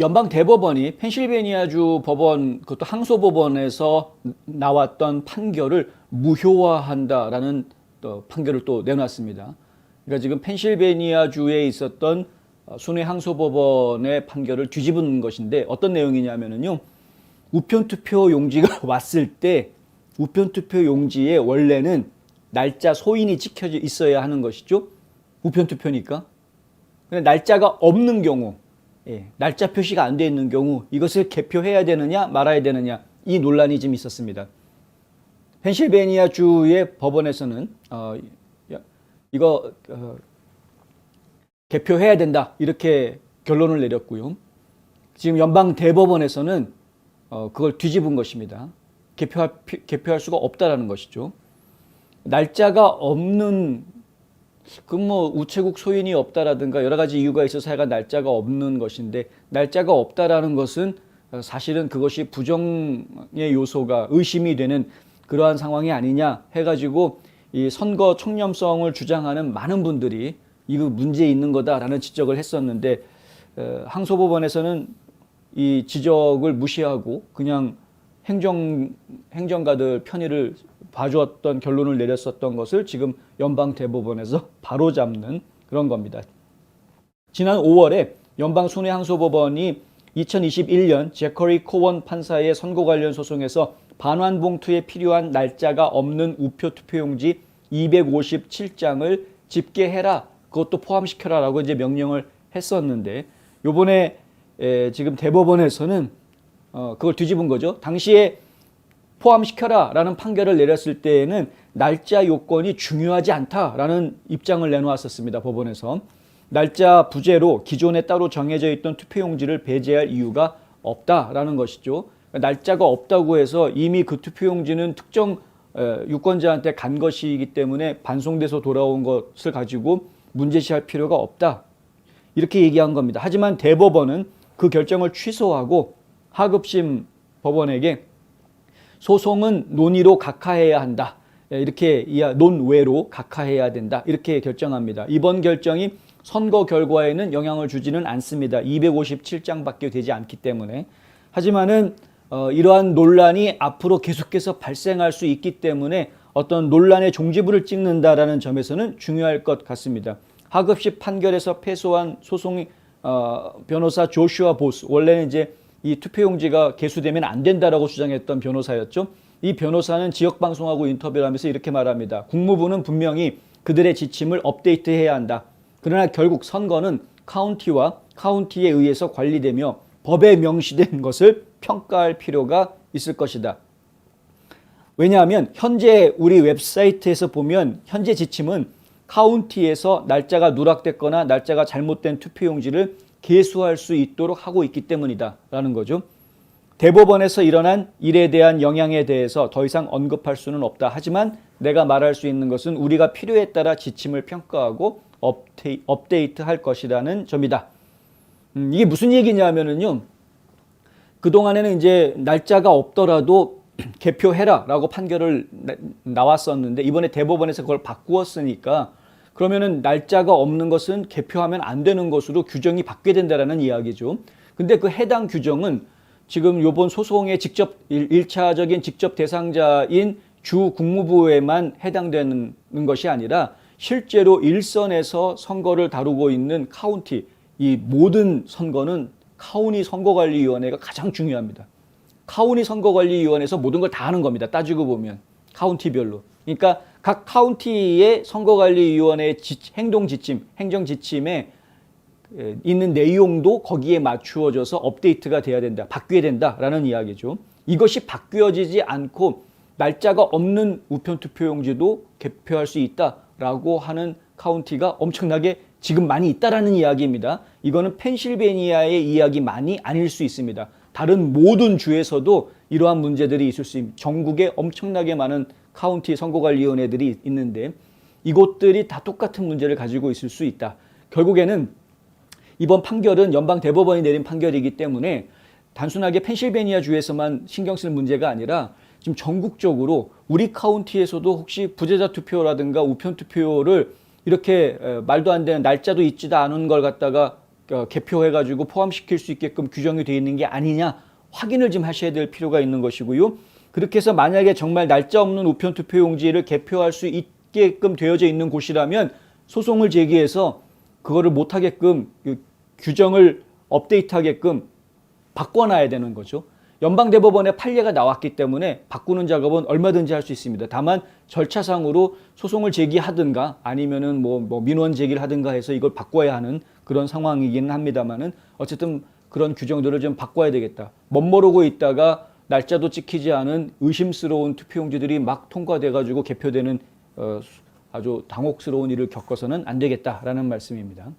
연방 대법원이 펜실베니아주 법원, 그것도 항소법원에서 나왔던 판결을 무효화한다라는 또 판결을 또 내놨습니다. 그러니까 지금 펜실베니아주에 있었던 순회 항소법원의 판결을 뒤집은 것인데 어떤 내용이냐면요. 우편투표 용지가 왔을 때 우편투표 용지에 원래는 날짜 소인이 찍혀져 있어야 하는 것이죠. 우편투표니까. 근데 날짜가 없는 경우, 날짜 표시가 안 돼 있는 경우 이것을 개표해야 되느냐 말아야 되느냐 이 논란이 좀 있었습니다. 펜실베니아주의 법원에서는 이거 개표해야 된다 이렇게 결론을 내렸고요. 지금 연방 대법원에서는 그걸 뒤집은 것입니다. 개표할 수가 없다라는 것이죠. 날짜가 없는 우체국 소인이 없다라든가 여러 가지 이유가 있어서 하여간 날짜가 없는 것인데 날짜가 없다라는 것은 사실은 그것이 부정의 요소가 의심이 되는 그러한 상황이 아니냐 해가지고 이 선거 청렴성을 주장하는 많은 분들이 이거 문제 있는 거다라는 지적을 했었는데 항소법원에서는 이 지적을 무시하고 그냥 행정가들 편의를 봐주었던 결론을 내렸었던 것을 지금 연방 대법원에서 바로잡는 그런 겁니다. 지난 5월에 연방 순회항소법원이 2021년 제커리 코원 판사의 선거 관련 소송에서 반환 봉투에 필요한 날짜가 없는 우표 투표용지 257장을 집계해라. 그것도 포함시켜라라고 이제 명령을 했었는데 요번에 지금 대법원에서는 그걸 뒤집은 거죠. 당시에 포함시켜라라는 판결을 내렸을 때에는 날짜 요건이 중요하지 않다라는 입장을 내놓았었습니다. 법원에서. 날짜 부재로 기존에 따로 정해져 있던 투표용지를 배제할 이유가 없다라는 것이죠. 날짜가 없다고 해서 이미 그 투표용지는 특정 유권자한테 간 것이기 때문에 반송돼서 돌아온 것을 가지고 문제시할 필요가 없다. 이렇게 얘기한 겁니다. 하지만 대법원은 그 결정을 취소하고 하급심 법원에게 소송은 논의로 각하해야 한다. 이렇게 논외로 각하해야 된다. 이렇게 결정합니다. 이번 결정이 선거 결과에는 영향을 주지는 않습니다. 257장밖에 되지 않기 때문에. 하지만은 이러한 논란이 앞으로 계속해서 발생할 수 있기 때문에 어떤 논란의 종지부를 찍는다라는 점에서는 중요할 것 같습니다. 하급심 판결에서 패소한 소송이 변호사 조슈아 보스, 원래는 이제 이 투표용지가 개수되면 안 된다라고 주장했던 변호사였죠. 이 변호사는 지역방송하고 인터뷰를 하면서 이렇게 말합니다. 국무부는 분명히 그들의 지침을 업데이트해야 한다. 그러나 결국 선거는 카운티와 카운티에 의해서 관리되며 법에 명시된 것을 평가할 필요가 있을 것이다. 왜냐하면 현재 우리 웹사이트에서 보면 현재 지침은 카운티에서 날짜가 누락됐거나 날짜가 잘못된 투표용지를 개수할 수 있도록 하고 있기 때문이다 라는 거죠. 대법원에서 일어난 일에 대한 영향에 대해서 더 이상 언급할 수는 없다. 하지만 내가 말할 수 있는 것은 우리가 필요에 따라 지침을 평가하고 업데이트할 것이라는 점이다. 이게 무슨 얘기냐면요. 그동안에는 이제 날짜가 없더라도 개표해라 라고 판결을 나왔었는데 이번에 대법원에서 그걸 바꾸었으니까 그러면은 날짜가 없는 것은 개표하면 안 되는 것으로 규정이 바뀌게 된다라는 이야기죠. 근데 그 해당 규정은 지금 요번 소송의 직접 1차적인 직접 대상자인 주 국무부에만 해당되는 것이 아니라 실제로 일선에서 선거를 다루고 있는 카운티, 이 모든 선거는 카운티 선거관리위원회가 가장 중요합니다. 카운티 선거관리위원회에서 모든 걸 다 하는 겁니다. 따지고 보면 카운티별로. 그러니까 각 카운티의 선거관리위원회의 행동지침, 행정지침에 있는 내용도 거기에 맞추어져서 업데이트가 돼야 된다. 바뀌어야 된다라는 이야기죠. 이것이 바뀌어지지 않고 날짜가 없는 우편투표용지도 개표할 수 있다라고 하는 카운티가 엄청나게 지금 많이 있다라는 이야기입니다. 이거는 펜실베니아의 이야기만이 아닐 수 있습니다. 다른 모든 주에서도 이러한 문제들이 있을 수 있습니다. 전국에 엄청나게 많은 카운티 선거관리위원회들이 있는데 이곳들이 다 똑같은 문제를 가지고 있을 수 있다. 결국에는 이번 판결은 연방 대법원이 내린 판결이기 때문에 단순하게 펜실베니아 주에서만 신경 쓸 문제가 아니라 지금 전국적으로 우리 카운티에서도 혹시 부재자 투표라든가 우편 투표를 이렇게 말도 안 되는 날짜도 있지도 않은 걸 갖다가 개표해가지고 포함시킬 수 있게끔 규정이 되어 있는 게 아니냐 확인을 좀 하셔야 될 필요가 있는 것이고요. 그렇게 해서 만약에 정말 날짜 없는 우편 투표용지를 개표할 수 있게끔 되어져 있는 곳이라면 소송을 제기해서 그거를 못하게끔 규정을 업데이트하게끔 바꿔놔야 되는 거죠. 연방대법원에 판례가 나왔기 때문에 바꾸는 작업은 얼마든지 할 수 있습니다. 다만 절차상으로 소송을 제기하든가 아니면은 뭐 민원 제기를 하든가 해서 이걸 바꿔야 하는 그런 상황이기는 합니다만은 어쨌든 그런 규정들을 좀 바꿔야 되겠다. 멋모르고 있다가 날짜도 찍히지 않은 의심스러운 투표용지들이 막 통과돼 가지고 개표되는 아주 당혹스러운 일을 겪어서는 안 되겠다라는 말씀입니다.